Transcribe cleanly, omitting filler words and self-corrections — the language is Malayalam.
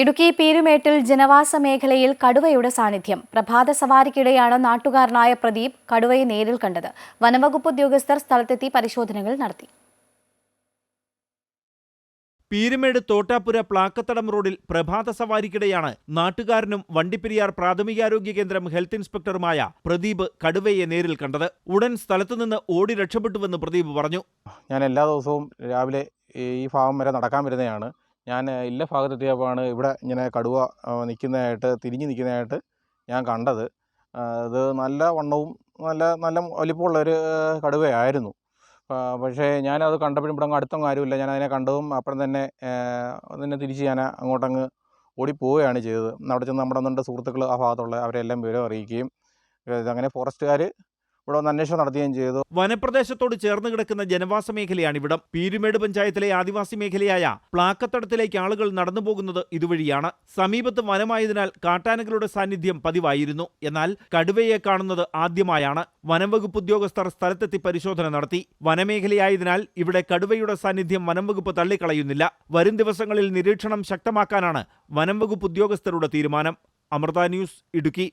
ഇടുക്കി പീരുമേട്ടിൽ ജനവാസ മേഖലയിൽ കടുവയുടെ സാന്നിധ്യം. പ്രഭാത സവാരിക്കിടെയാണ് നാട്ടുകാരനായ പ്രദീപ് കടുവയെ നേരിൽ കണ്ടത്. വനംവകുപ്പ് ഉദ്യോഗസ്ഥർ സ്ഥലത്തെത്തി പരിശോധനകൾ നടത്തി. പീരുമേട് തോട്ടാപ്പുര പ്ലാക്കത്തടം റോഡിൽ പ്രഭാത സവാരിക്കിടെയാണ് നാട്ടുകാരനും വണ്ടിപ്പെരിയാർ പ്രാഥമികാരോഗ്യ കേന്ദ്രം ഹെൽത്ത് ഇൻസ്പെക്ടറുമായ പ്രദീപ് കടുവയെ നേരിൽ കണ്ടത്. ഉടൻ സ്ഥലത്തുനിന്ന് ഓടി രക്ഷപ്പെട്ടുവെന്ന് പ്രദീപ് പറഞ്ഞു. ഞാൻ എല്ലാ ദിവസവും രാവിലെ ഈ ഭാഗം വരെ നടക്കാൻ വരുന്നതാണ്. ഞാൻ ഇല്ല ഭാഗത്തെത്തിയപ്പോഴാണ് ഇവിടെ ഇങ്ങനെ കടുവ തിരിഞ്ഞു നിൽക്കുന്നതായിട്ട് ഞാൻ കണ്ടത്. അത് നല്ല വണ്ണവും നല്ല വലിപ്പമുള്ളൊരു കടുവയായിരുന്നു. പക്ഷേ ഞാനത് കണ്ടപ്പോഴും ഇവിടെ അങ്ങ് അടുത്തൊന്നും ആരുമില്ല. ഞാൻ അതിനെ കണ്ടതും അപ്പുറം തന്നെ തിരിച്ച് ഞാൻ അങ്ങോട്ടങ്ങ് ഓടിപ്പോവുകയാണ് ചെയ്തത്. അവിടെ ചെന്ന് നമ്മുടെ ഒന്നുണ്ട് സുഹൃത്തുക്കൾ ആ ഭാഗത്തുള്ള അവരെല്ലാം വിവരം അറിയിക്കുകയും അങ്ങനെ ഫോറസ്റ്റുകാർ ഇവിടെ ഒന്ന് അന്വേഷണം നടത്തുകയും ചെയ്തു. വനപ്രദേശത്തോട് ചേർന്ന് കിടക്കുന്ന ജനവാസ മേഖലയാണിവിടം. പീരുമേട് പഞ്ചായത്തിലെ ആദിവാസി മേഖലയായ പ്ലാക്കത്തടത്തിലേക്ക് ആളുകൾ നടന്നു പോകുന്നത് ഇതുവഴിയാണ്. സമീപത്ത് വനമായതിനാൽ കാട്ടാനകളുടെ സാന്നിധ്യം പതിവായിരുന്നു. എന്നാൽ കടുവയെ കാണുന്നത് ആദ്യമായാണ്. വനംവകുപ്പ് ഉദ്യോഗസ്ഥർ സ്ഥലത്തെത്തി പരിശോധന നടത്തി. വനമേഖലയായതിനാൽ ഇവിടെ കടുവയുടെ സാന്നിധ്യം വനംവകുപ്പ് തള്ളിക്കളയുന്നില്ല. വരും ദിവസങ്ങളിൽ നിരീക്ഷണം ശക്തമാക്കാനാണ് വനംവകുപ്പ് ഉദ്യോഗസ്ഥരുടെ തീരുമാനം. അമൃത ന്യൂസ്, ഇടുക്കി.